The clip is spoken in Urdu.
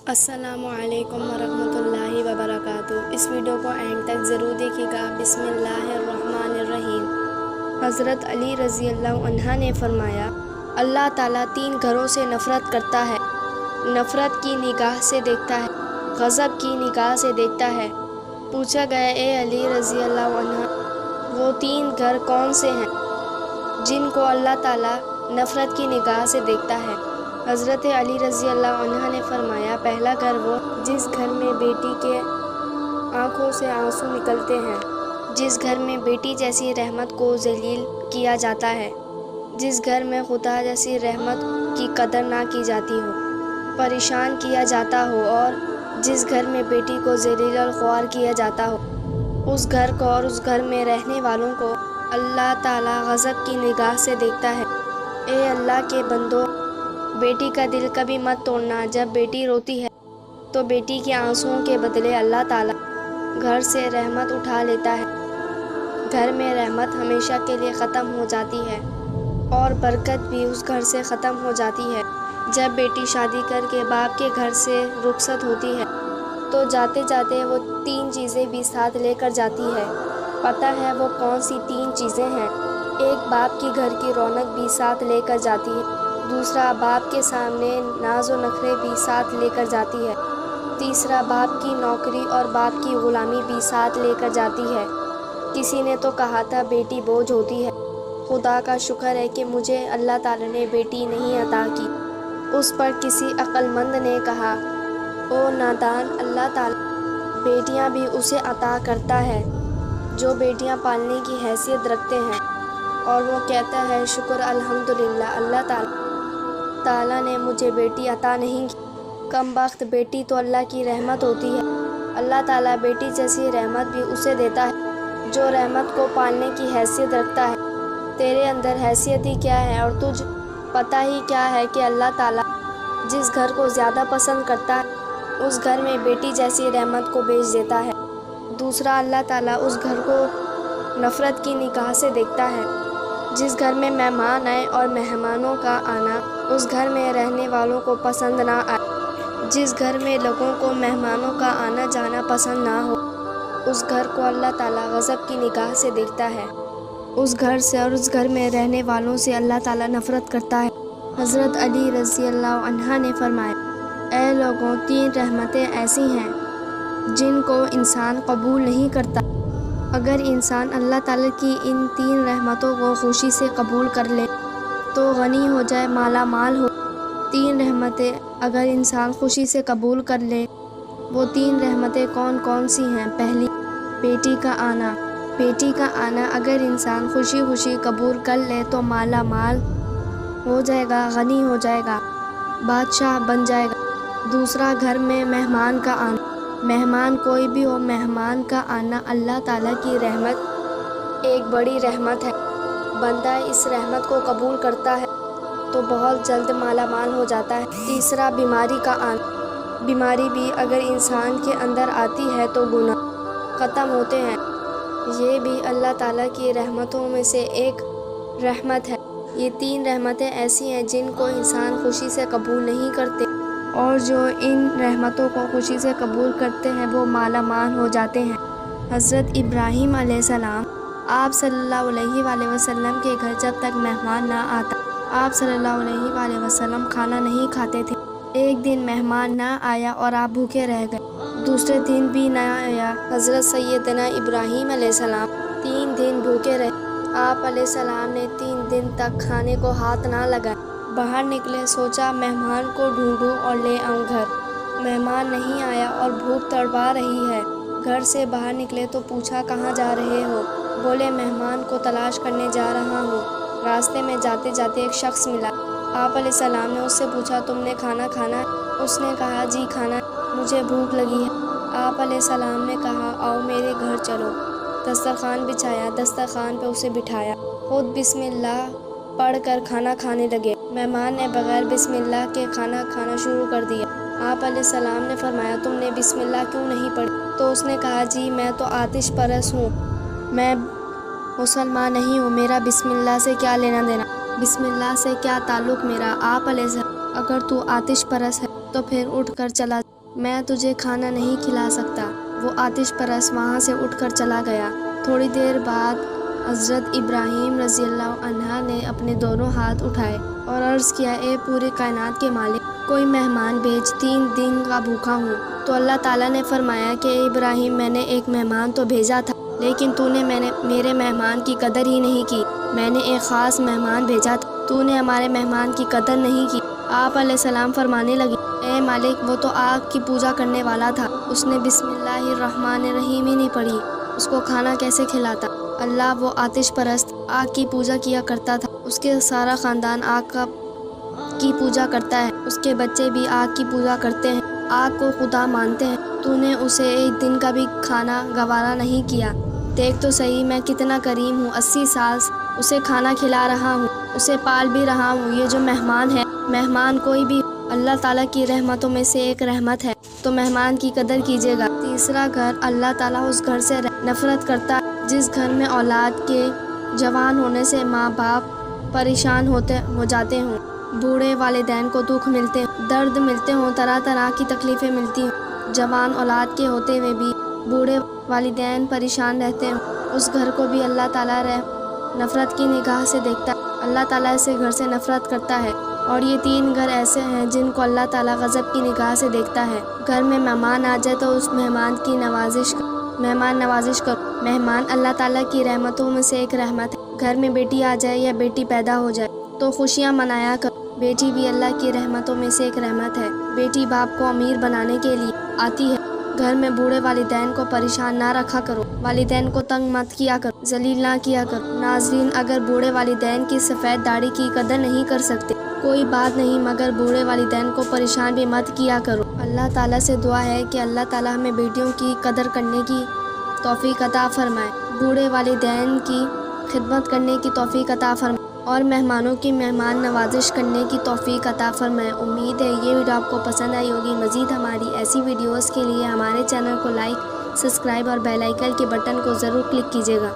السلام علیکم ورحمۃ اللہ وبرکاتہ۔ اس ویڈیو کو اینڈ تک ضرور دیکھیے گا۔ بسم اللہ الرحمن الرحیم۔ حضرت علی رضی اللہ عنہ نے فرمایا، اللہ تعالیٰ 3 گھروں سے نفرت کرتا ہے۔ نفرت کی نگاہ سے دیکھتا ہے، غضب کی نگاہ سے دیکھتا ہے۔ پوچھا گیا، اے علی رضی اللہ عنہ، وہ 3 گھر کون سے ہیں جن کو اللہ تعالیٰ نفرت کی نگاہ سے دیکھتا ہے؟ حضرت علی رضی اللہ عنہ نے فرمایا، پہلا گھر وہ جس گھر میں بیٹی کے آنکھوں سے آنسو نکلتے ہیں، جس گھر میں بیٹی جیسی رحمت کو ذلیل کیا جاتا ہے، جس گھر میں خدا جیسی رحمت کی قدر نہ کی جاتی ہو، پریشان کیا جاتا ہو، اور جس گھر میں بیٹی کو ذلیل اور خوار کیا جاتا ہو، اس گھر کو اور اس گھر میں رہنے والوں کو اللہ تعالیٰ غضب کی نگاہ سے دیکھتا ہے۔ اے اللہ کے بندو، بیٹی کا دل کبھی مت توڑنا۔ جب بیٹی روتی ہے تو بیٹی کے آنسوؤں کے بدلے اللہ تعالیٰ گھر سے رحمت اٹھا لیتا ہے۔ گھر میں رحمت ہمیشہ کے لیے ختم ہو جاتی ہے اور برکت بھی اس گھر سے ختم ہو جاتی ہے۔ جب بیٹی شادی کر کے باپ کے گھر سے رخصت ہوتی ہے تو جاتے جاتے وہ 3 چیزیں بھی ساتھ لے کر جاتی ہے۔ پتہ ہے وہ کون سی 3 چیزیں ہیں؟ ایک، باپ کی گھر کی رونق بھی ساتھ لے کر جاتی ہے۔ دوسرا، باپ کے سامنے ناز و نخرے بھی ساتھ لے کر جاتی ہے۔ تیسرا، باپ کی نوکری اور باپ کی غلامی بھی ساتھ لے کر جاتی ہے۔ کسی نے تو کہا تھا بیٹی بوجھ ہوتی ہے، خدا کا شکر ہے کہ مجھے اللہ تعالیٰ نے بیٹی نہیں عطا کی۔ اس پر کسی عقل مند نے کہا، او نادان، اللہ تعالیٰ بیٹیاں بھی اسے عطا کرتا ہے جو بیٹیاں پالنے کی حیثیت رکھتے ہیں، اور وہ کہتا ہے شکر الحمدللہ، اللہ تعالیٰ نے مجھے بیٹی عطا نہیں کی۔ کم بخت، بیٹی تو اللہ کی رحمت ہوتی ہے۔ اللہ تعالیٰ بیٹی جیسی رحمت بھی اسے دیتا ہے جو رحمت کو پالنے کی حیثیت رکھتا ہے۔ تیرے اندر حیثیت ہی کیا ہے اور تجھ پتہ ہی کیا ہے کہ اللہ تعالیٰ جس گھر کو زیادہ پسند کرتا ہے اس گھر میں بیٹی جیسی رحمت کو بھیج دیتا ہے۔ دوسرا، اللہ تعالیٰ اس گھر کو نفرت کی نگاہ سے دیکھتا ہے جس گھر میں مہمان آئے اور مہمانوں کا آنا اس گھر میں رہنے والوں کو پسند نہ آئے۔ جس گھر میں لوگوں کو مہمانوں کا آنا جانا پسند نہ ہو اس گھر کو اللہ تعالیٰ غضب کی نگاہ سے دیکھتا ہے۔ اس گھر سے اور اس گھر میں رہنے والوں سے اللہ تعالیٰ نفرت کرتا ہے۔ حضرت علی رضی اللہ عنہ نے فرمایا، اے لوگوں، 3 رحمتیں ایسی ہیں جن کو انسان قبول نہیں کرتا۔ اگر انسان اللہ تعالیٰ کی ان 3 رحمتوں کو خوشی سے قبول کر لے تو غنی ہو جائے، مالا مال ہو۔ 3 رحمتیں اگر انسان خوشی سے قبول کر لے، وہ 3 رحمتیں کون کون سی ہیں؟ پہلی، بیٹی کا آنا۔ بیٹی کا آنا اگر انسان خوشی خوشی قبول کر لے تو مالا مال ہو جائے گا، غنی ہو جائے گا، بادشاہ بن جائے گا۔ دوسرا، گھر میں مہمان کا آنا۔ مہمان کوئی بھی ہو، مہمان کا آنا اللہ تعالیٰ کی رحمت ایک بڑی رحمت ہے۔ بندہ اس رحمت کو قبول کرتا ہے تو بہت جلد مالا مال ہو جاتا ہے۔ تیسرا، بیماری کا آنا۔ بیماری بھی اگر انسان کے اندر آتی ہے تو گناہ ختم ہوتے ہیں۔ یہ بھی اللہ تعالیٰ کی رحمتوں میں سے ایک رحمت ہے۔ یہ 3 رحمتیں ایسی ہیں جن کو انسان خوشی سے قبول نہیں کرتے، اور جو ان رحمتوں کو خوشی سے قبول کرتے ہیں وہ مالا مال ہو جاتے ہیں۔ حضرت ابراہیم علیہ السلام آپ صلی اللہ علیہ وآلہ وسلم کے گھر جب تک مہمان نہ آتا آپ صلی اللہ علیہ وآلہ وسلم کھانا نہیں کھاتے تھے۔ ایک دن مہمان نہ آیا اور آپ بھوکے رہ گئے، دوسرے دن بھی نہ آیا۔ حضرت سیدنا ابراہیم علیہ السلام 3 دن بھوکے رہے۔ آپ علیہ السلام نے 3 دن تک کھانے کو ہاتھ نہ لگایا۔ باہر نکلے، سوچا مہمان کو ڈھونڈوں اور لے آؤں گھر۔ مہمان نہیں آیا اور بھوک تڑپا رہی ہے۔ گھر سے باہر نکلے تو پوچھا کہاں جا رہے ہو؟ بولے مہمان کو تلاش کرنے جا رہا ہوں۔ راستے میں جاتے جاتے ایک شخص ملا۔ آپ علیہ السلام نے اس سے پوچھا تم نے کھانا کھانا ہے؟ اس نے کہا جی کھانا ہے، مجھے بھوک لگی ہے۔ آپ علیہ السلام نے کہا آؤ میرے گھر چلو۔ دسترخوان بچھایا، دسترخوان پہ اسے بٹھایا، خود بسم اللہ پڑھ کر کھانا کھانے لگے۔ مہمان نے بغیر بسم اللہ کے کھانا کھانا شروع کر دیا۔ آپ علیہ السلام نے فرمایا تم نے بسم اللہ کیوں نہیں پڑھی؟ تو اس نے کہا جی میں تو آتش پرست ہوں، میں مسلمان نہیں ہوں، میرا بسم اللہ سے کیا لینا دینا، بسم اللہ سے کیا تعلق میرا؟ آپ علیہ السلام اگر تو آتش پرست ہے تو پھر اٹھ کر چلا میں تجھے کھانا نہیں کھلا سکتا۔ وہ آتش پرست وہاں سے اٹھ کر چلا گیا۔ تھوڑی دیر بعد حضرت ابراہیم رضی اللہ عنہ نے اپنے دونوں ہاتھ اٹھائے اور عرض کیا، اے پورے کائنات کے مالک، کوئی مہمان بھیج، 3 دن کا بھوکا ہوں۔ تو اللہ تعالیٰ نے فرمایا کہ اے ابراہیم، میں نے ایک مہمان تو بھیجا تھا، لیکن تو نے میرے مہمان کی قدر ہی نہیں کی۔ میں نے ایک خاص مہمان بھیجا تھا، تو نے ہمارے مہمان کی قدر نہیں کی۔ آپ علیہ السلام فرمانے لگے، اے مالک، وہ تو آگ کی پوجا کرنے والا تھا، اس نے بسم اللہ الرحمن الرحیم ہی نہیں پڑھی، اس کو کھانا کیسے کھلاتا؟ اللہ، وہ آتش پرست آگ کی پوجا کیا کرتا تھا، اس کے سارا خاندان آگ کی پوجا کرتا ہے، اس کے بچے بھی آگ کی پوجا کرتے ہیں، آگ کو خدا مانتے ہیں۔ تو نے اسے ایک دن کا بھی کھانا گوارا نہیں کیا۔ دیکھ تو صحیح میں کتنا کریم ہوں، 80 سال اسے کھانا کھلا رہا ہوں، اسے پال بھی رہا ہوں۔ یہ جو مہمان ہے، مہمان کوئی بھی اللہ تعالیٰ کی رحمتوں میں سے ایک رحمت ہے، تو مہمان کی قدر کیجیے گا۔ تیسرا گھر، اللہ تعالیٰ اس گھر سے نفرت کرتا ہے جس گھر میں اولاد کے جوان ہونے سے ماں باپ پریشان ہو جاتے ہوں، بوڑھے والدین کو دکھ ملتے ہوں، درد ملتے ہوں، طرح طرح کی تکلیفیں ملتی ہوں، جوان اولاد کے ہوتے ہوئے بھی بوڑھے والدین پریشان رہتے ہوں، اس گھر کو بھی اللہ تعالیٰ نفرت کی نگاہ سے دیکھتا ہے، اللہ تعالیٰ اسے گھر سے نفرت کرتا ہے۔ اور یہ 3 گھر ایسے ہیں جن کو اللہ تعالیٰ غضب کی نگاہ سے دیکھتا ہے۔ گھر میں مہمان آ جائے تو اس مہمان نوازش کرو۔ مہمان اللہ تعالیٰ کی رحمتوں میں سے ایک رحمت ہے۔ گھر میں بیٹی آ جائے یا بیٹی پیدا ہو جائے تو خوشیاں منایا کرو، بیٹی بھی اللہ کی رحمتوں میں سے ایک رحمت ہے۔ بیٹی باپ کو امیر بنانے کے لیے آتی ہے۔ گھر میں بوڑھے والدین کو پریشان نہ رکھا کرو، والدین کو تنگ مت کیا کرو، ذلیل نہ کیا کرو۔ ناظرین، اگر بوڑھے والدین کی سفید داڑھی کی قدر نہیں کر سکتے کوئی بات نہیں، مگر بوڑھے والدین کو پریشان بھی مت کیا کرو۔ اللہ تعالیٰ سے دعا ہے کہ اللہ تعالیٰ ہمیں بیٹیوں کی قدر کرنے کی توفیق عطا فرمائے، بوڑھے والدین کی خدمت کرنے کی توفیق عطا فرمائے، اور مہمانوں کی مہمان نوازش کرنے کی توفیق عطا فرمائے۔ امید ہے یہ ویڈیو آپ کو پسند آئی ہوگی۔ مزید ہماری ایسی ویڈیوز کے لیے ہمارے چینل کو لائک، سبسکرائب اور بیل آئیکن کے بٹن کو ضرور کلک کیجیے گا۔